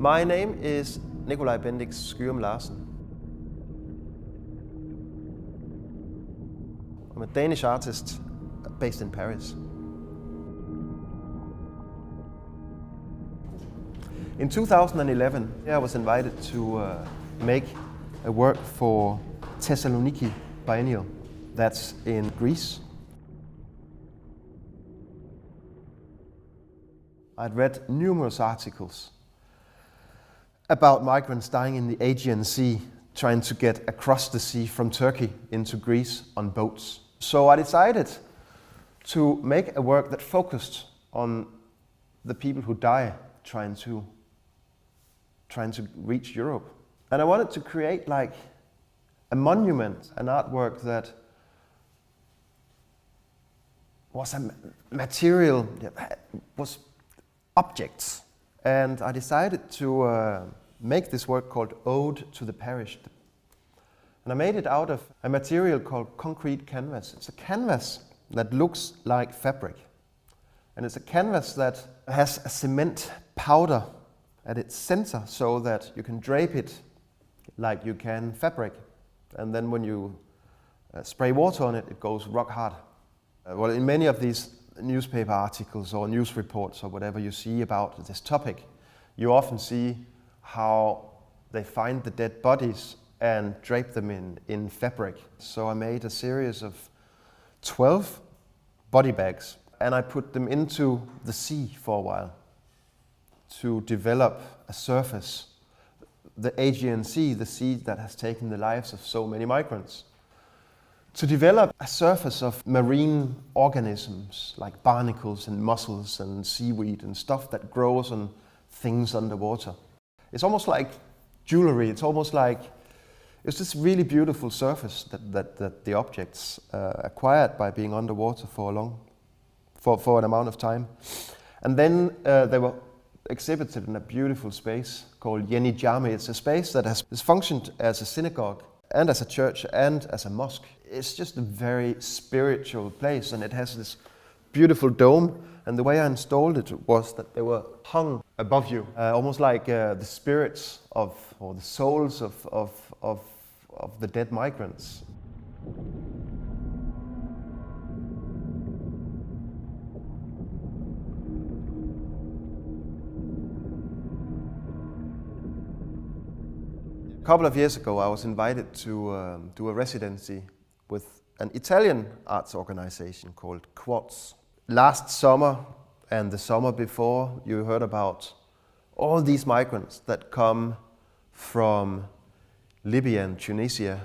My name is NIKOLAJ BENDIX SKYUM LARSEN. I'm a Danish artist based in Paris. In 2011, I was invited to make a work for Thessaloniki Biennial, that's in Greece. I'd read numerous articles about migrants dying in the Aegean Sea, trying to get across the sea from Turkey into Greece on boats. So I decided to make a work that focused on the people who die trying to reach Europe. And I wanted to create like a monument, an artwork that was a material, was objects. And I decided to make this work called Ode to the Perished. And I made it out of a material called concrete canvas. It's a canvas that looks like fabric. And it's a canvas that has a cement powder at its center so that you can drape it like you can fabric. And then when you spray water on it, it goes rock hard. Well, in many of these newspaper articles or news reports or whatever you see about this topic, you often see how they find the dead bodies and drape them in fabric. So I made a series of 12 body bags and I put them into the sea for a while to develop a surface. The Aegean Sea, the sea that has taken the lives of so many migrants. To develop a surface of marine organisms like barnacles and mussels and seaweed and stuff that grows on things underwater. It's almost like jewelry, it's almost like, it's this really beautiful surface that the objects acquired by being underwater for an amount of time. And then they were exhibited in a beautiful space called Yeni Cami. It's a space that has functioned as a synagogue and as a church and as a mosque. It's just a very spiritual place and it has this beautiful dome, and the way I installed it was that they were hung above you, almost like the spirits of, or the souls of the dead migrants. A couple of years ago I was invited to do a residency with an Italian arts organization called Quartz. Last summer and the summer before, you heard about all these migrants that come from Libya and Tunisia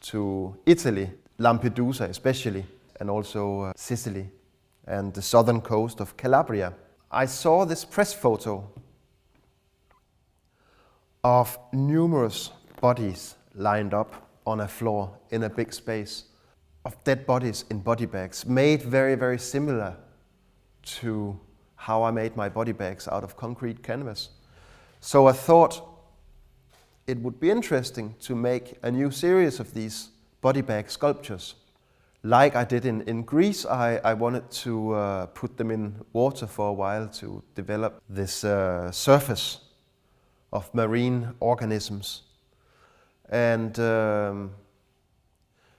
to Italy, Lampedusa especially, and also Sicily and the southern coast of Calabria. I saw this press photo of numerous bodies lined up on a floor in a big space, of dead bodies in body bags, made very, very similar to how I made my body bags out of concrete canvas. So I thought it would be interesting to make a new series of these body bag sculptures. Like I did in Greece, I wanted to put them in water for a while to develop this surface of marine organisms. And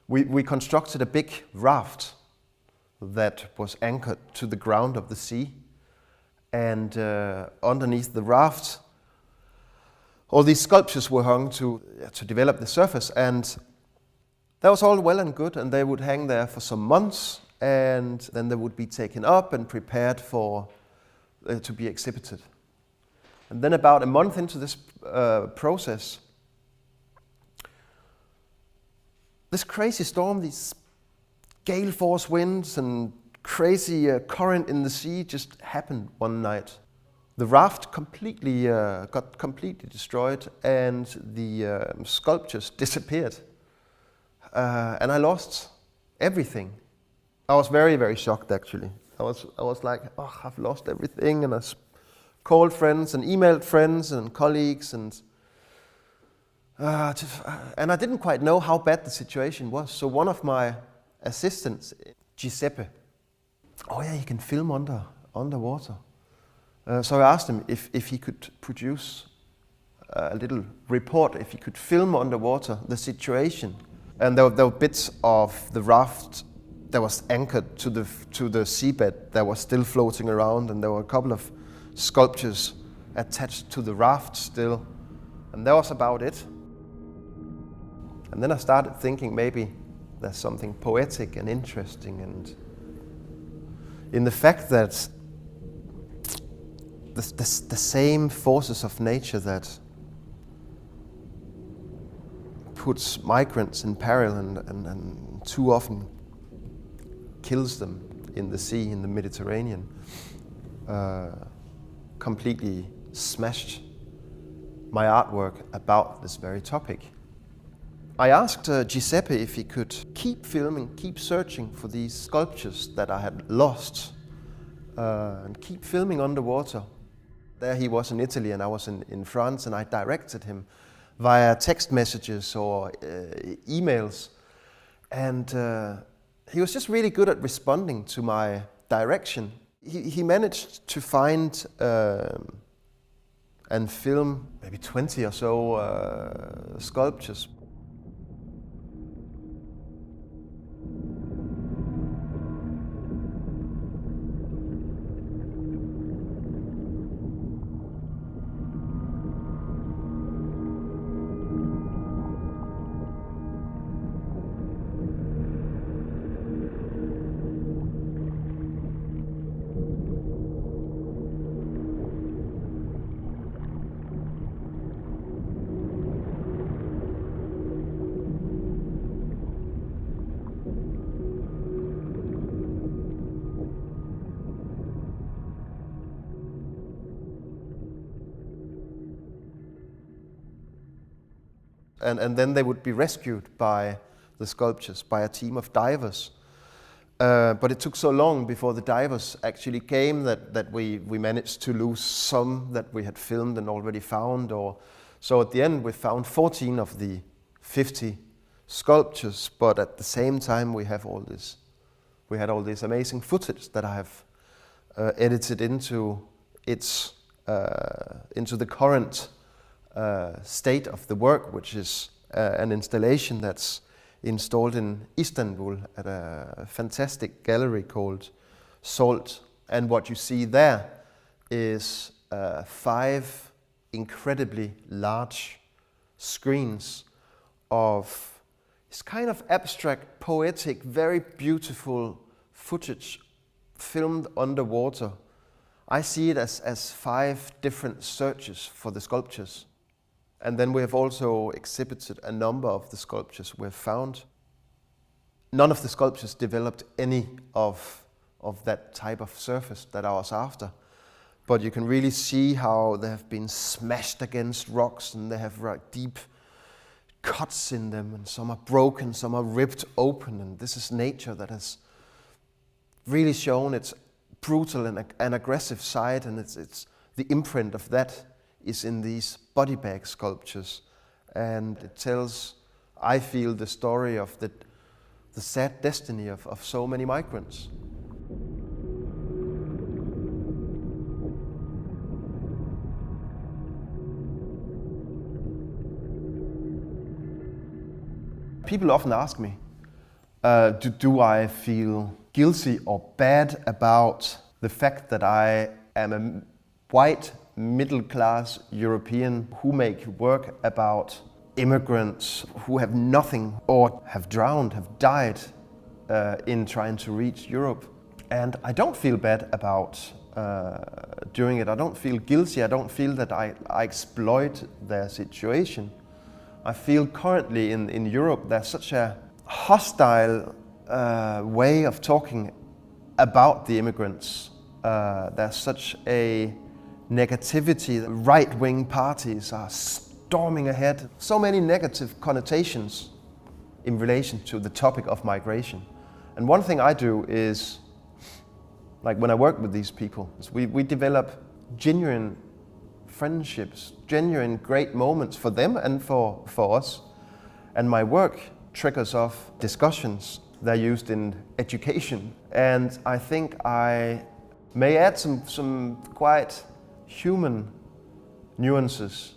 we constructed a big raft that was anchored to the ground of the sea. And underneath the raft, all these sculptures were hung to develop the surface. And that was all well and good, and they would hang there for some months, and then they would be taken up and prepared for to be exhibited. And then about a month into this process, this crazy storm, these gale force winds and crazy current in the sea just happened one night. The raft got completely destroyed and the sculptures disappeared. And I lost everything. I was very, very shocked actually. I was like, oh, I've lost everything, and I called friends and emailed friends and colleagues, and I didn't quite know how bad the situation was. So one of my assistants, Giuseppe, oh yeah, you can film underwater. So I asked him if he could produce a little report if he could film underwater the situation. And there were bits of the raft that was anchored to the seabed that was still floating around, and there were a couple of sculptures attached to the raft still. And that was about it. And then I started thinking maybe there's something poetic and interesting and in the fact that the same forces of nature that puts migrants in peril and too often kills them in the sea, in the Mediterranean, completely smashed my artwork about this very topic. I asked Giuseppe if he could keep filming, keep searching for these sculptures that I had lost, and keep filming underwater. There he was in Italy and I was in France, and I directed him via text messages or emails. And he was just really good at responding to my direction. He managed to find and film maybe 20 or so sculptures. And then they would be rescued by the sculptures, by a team of divers. But it took so long before the divers actually came that we managed to lose some that we had filmed and already found. So at the end we found 14 of the 50 sculptures, but at the same time we had all this amazing footage that I have edited into the current state of the work, which is an installation that's installed in Istanbul at a fantastic gallery called Salt. And what you see there is 5 incredibly large screens of this kind of abstract, poetic, very beautiful footage filmed underwater. I see it as 5 different searches for the sculptures. And then we have also exhibited a number of the sculptures we have found. None of the sculptures developed any of that type of surface that I was after. But you can really see how they have been smashed against rocks, and they have deep cuts in them, and some are broken, some are ripped open. And this is nature that has really shown its brutal and aggressive side, and it's the imprint of that is in these body bag sculptures. And it tells, I feel, the story of the sad destiny of so many migrants. People often ask me, do I feel guilty or bad about the fact that I am a white middle-class European who make work about immigrants who have nothing or have drowned, have died in trying to reach Europe. And I don't feel bad about doing it. I don't feel guilty. I don't feel that I exploit their situation. I feel currently in Europe there's such a hostile way of talking about the immigrants. There's such a negativity. Right-wing parties are storming ahead. So many negative connotations in relation to the topic of migration. And one thing I do is, like when I work with these people, is we develop genuine friendships, genuine great moments for them and for us. And my work triggers off discussions. They're used in education. And I think I may add some quite human nuances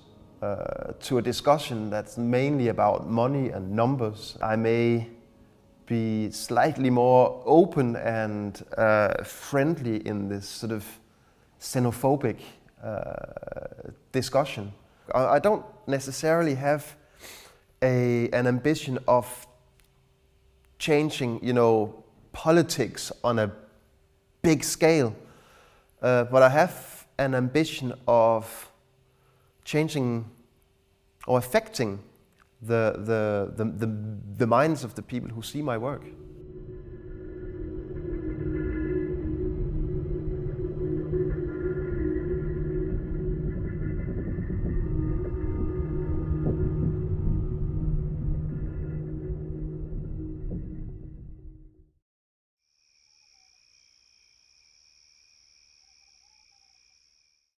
to a discussion that's mainly about money and numbers. I may be slightly more open and friendly in this sort of xenophobic discussion. I don't necessarily have an ambition of changing, politics on a big scale, but I have an ambition of changing or affecting the minds of the people who see my work.